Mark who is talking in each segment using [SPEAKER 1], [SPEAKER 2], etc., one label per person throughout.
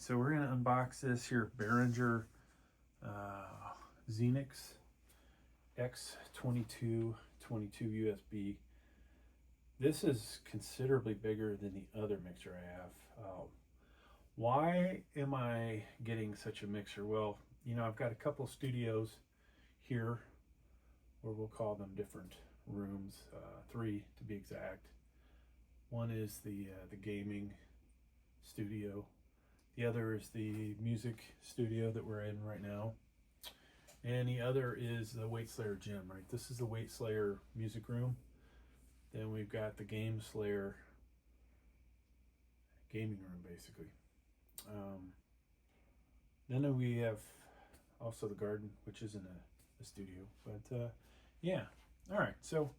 [SPEAKER 1] so we're going to unbox this here Behringer Xenyx X2222 USB. This is considerably bigger than the other mixer I have. Why am I getting such a mixer? Well, you know, I've got a couple studios here, or we'll call them different rooms, 3 to be exact. One is the gaming studio. The other is the music studio that we're in right now. And the other is the Weight Slayer gym, right? This is the Weight Slayer music room. Then we've got the Game Slayer gaming room, basically. Then we have also the garden, which isn't a studio, but yeah. All right, so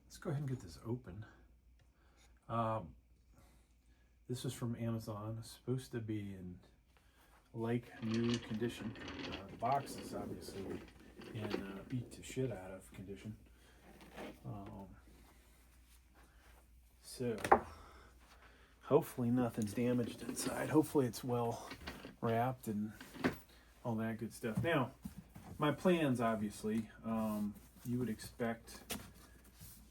[SPEAKER 1] let's go ahead and get this open. This is from Amazon. It's supposed to be in like new condition. The box is obviously in beat to shit out of condition. So hopefully nothing's damaged inside. Hopefully it's well wrapped and all that good stuff. Now, my plans, obviously, you would expect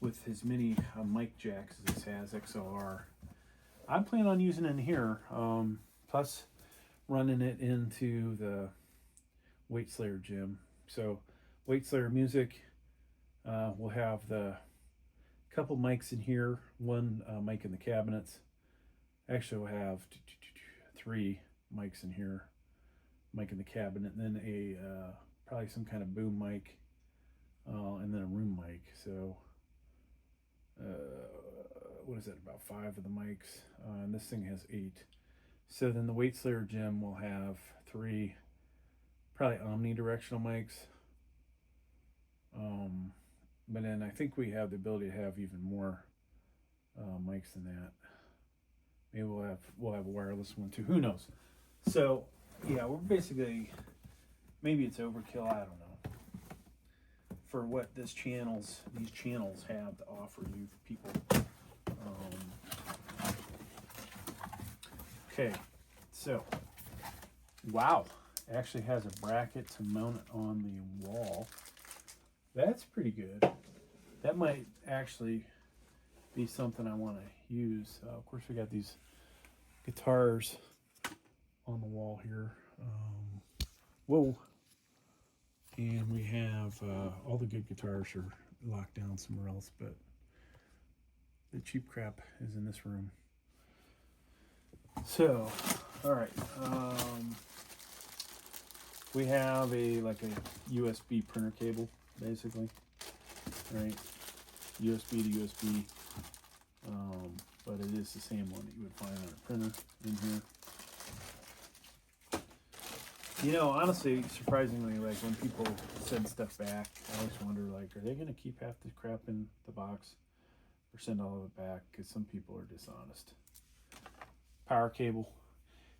[SPEAKER 1] with as many mic jacks as this has, XLR, I plan on using it in here, plus running it into the Weight Slayer gym. So Weight Slayer music, we'll have the couple mics in here, one mic in the cabinets. Actually, we'll have 3 mics in here, mic in the cabinet, and then a probably some kind of boom mic, and then a room mic. So what is that, about 5 of the mics, and this thing has 8. So then the Weight Slayer gym will have 3 probably omnidirectional mics, but then I think we have the ability to have even more mics than that. Maybe we'll have a wireless one too, who knows. So yeah, we're basically, maybe it's overkill, I don't know, for what these channels have to offer you people. Okay, so wow, it actually has a bracket to mount it on the wall. That's pretty good. That might actually be something I want to use. Of course, we got these guitars on the wall here. Whoa. And we have all the good guitars are locked down somewhere else, but the cheap crap is in this room. So, all right. We have like a USB printer cable, basically, right? USB to USB, but it is the same one that you would find on a printer in here. You know, honestly, surprisingly, like when people send stuff back, I always wonder, like, are they going to keep half the crap in the box or send all of it back? Because some people are dishonest. Power cable.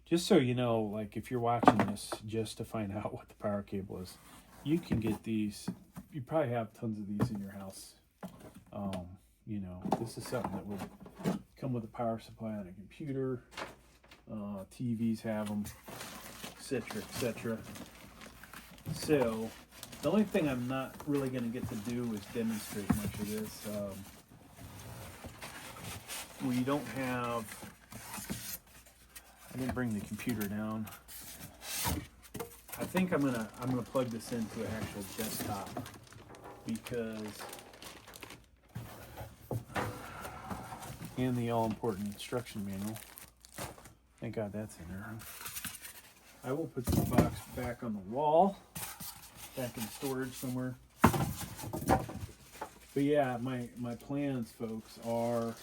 [SPEAKER 1] Just so you know, like if you're watching this just to find out what the power cable is, you can get these. You probably have tons of these in your house. You know, this is something that would come with a power supply on a computer. TVs have them, etc., etc. So the only thing I'm not really going to get to do is demonstrate much of this. We don't have. I didn't bring the computer down. I think I'm gonna plug this into an actual desktop, because and the all-important instruction manual. Thank God that's in there. I will put this box back on the wall, back in storage somewhere. But yeah, my plans, folks, are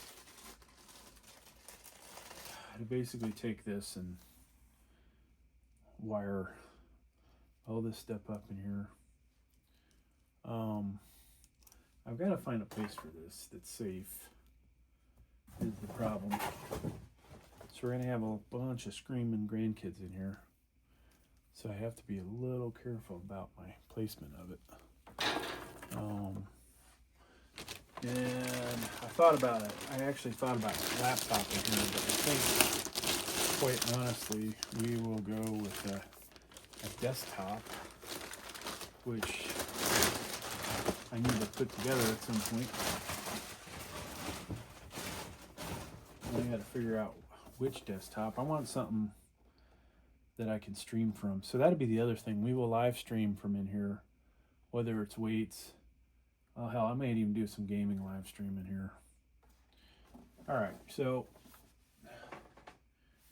[SPEAKER 1] to basically take this and wire all this stuff up in here. I've got to find a place for this that's safe, is the problem. So we're going to have a bunch of screaming grandkids in here. So I have to be a little careful about my placement of it. And I thought about it. I actually thought about a laptop in here, but I think quite honestly, we will go with a desktop, which I need to put together at some point. I got to figure out which desktop. I want something that I can stream from. So that'll be the other thing. We will live stream from in here, whether it's weights. Oh, hell, I may even do some gaming live stream in here. All right, so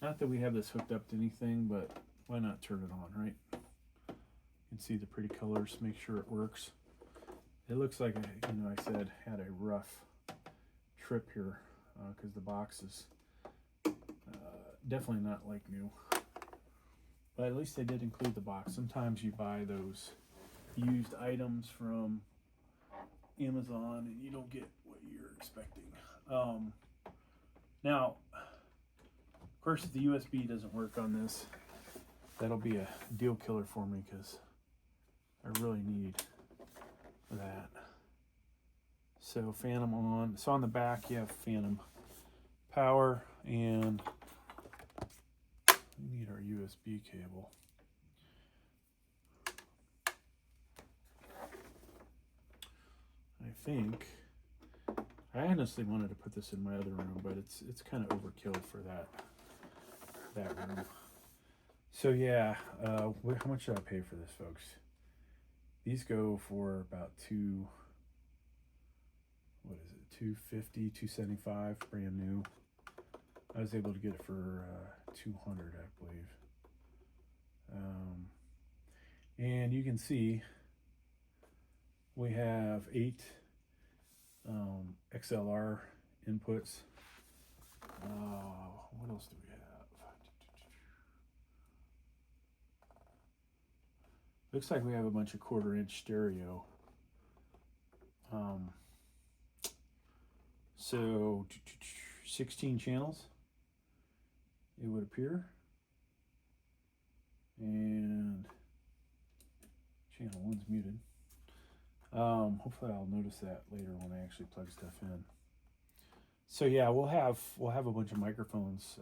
[SPEAKER 1] not that we have this hooked up to anything, but why not turn it on, right? You can see the pretty colors, make sure it works. It looks like, I said, had a rough trip here because the box is definitely not like new. But at least they did include the box. Sometimes you buy those used items from Amazon and you don't get what you're expecting. Now, of course, if the USB doesn't work on this, that'll be a deal killer for me because I really need that. So Phantom on. So on the back you have Phantom power, and we need our USB cable. I think I honestly wanted to put this in my other room, but it's kind of overkill for that room. So yeah, how much should I pay for this, folks? These go for about $250, $275, brand new. I was able to get it for $200, I believe. And you can see we have 8 XLR inputs. What else do we have? Looks like we have a bunch of 1/4-inch stereo. So 16 channels, it would appear. And channel 1's muted. Hopefully I'll notice that later when I actually plug stuff in. So yeah, we'll have a bunch of microphones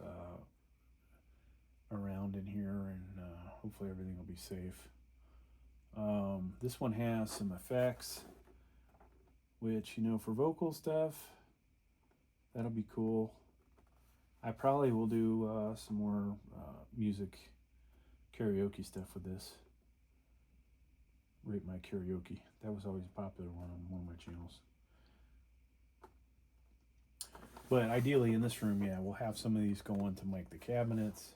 [SPEAKER 1] around in here, and hopefully everything will be safe. This one has some effects, which, for vocal stuff, that'll be cool. I probably will do some more music karaoke stuff with this. Rate My Karaoke. That was always a popular one on one of my channels. But ideally in this room, yeah, we'll have some of these going to mic the cabinets,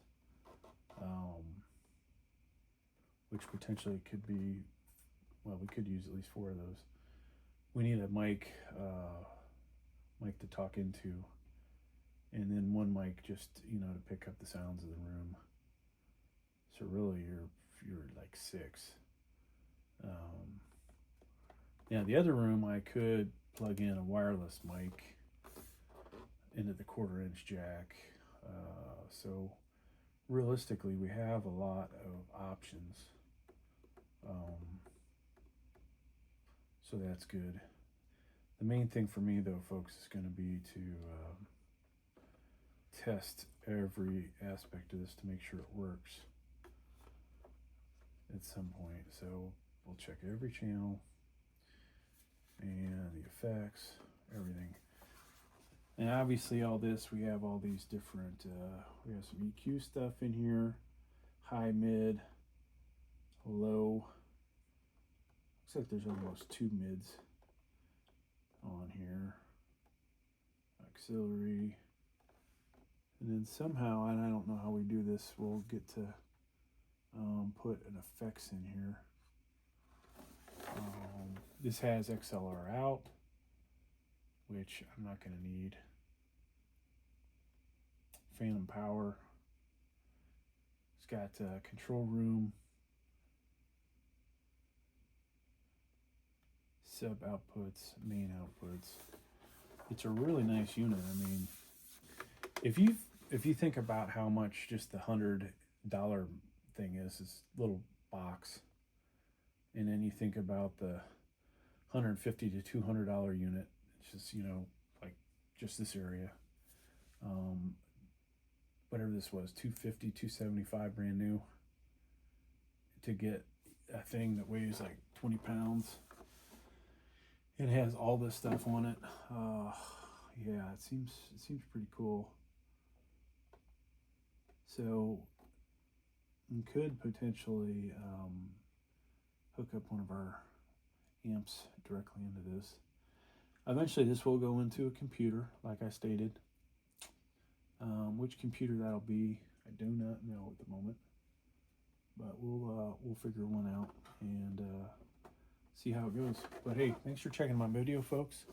[SPEAKER 1] which potentially could be, well, we could use at least 4 of those. We need a mic to talk into, and then one mic just, to pick up the sounds of the room. So really you're like 6. Now the other room, I could plug in a wireless mic into the 1/4-inch jack. So realistically, we have a lot of options. So that's good. The main thing for me, though, folks, is going to be to test every aspect of this to make sure it works at some point. So we'll check every channel and the effects, everything. And obviously all this, we have all these different, we have some EQ stuff in here, high, mid, low. Looks like there's almost 2 mids on here. Auxiliary. And then somehow, and I don't know how we do this, we'll get to put an effects in here. This has XLR out, which I'm not going to need. Phantom power. It's got control room, sub outputs, main outputs. It's a really nice unit. I mean, if you think about how much just the $100 thing is, this little box, and then you think about the $150 to $200 unit, it's just, like just this area. whatever this was, 250, 275 brand new, to get a thing that weighs like 20 pounds. It has all this stuff on it. Yeah, it seems pretty cool. So we could potentially hook up one of our amps directly into this. Eventually this will go into a computer, like I stated. Which computer that'll be, I do not know at the moment, but we'll figure one out and see how it goes. But hey, thanks for checking my video, folks.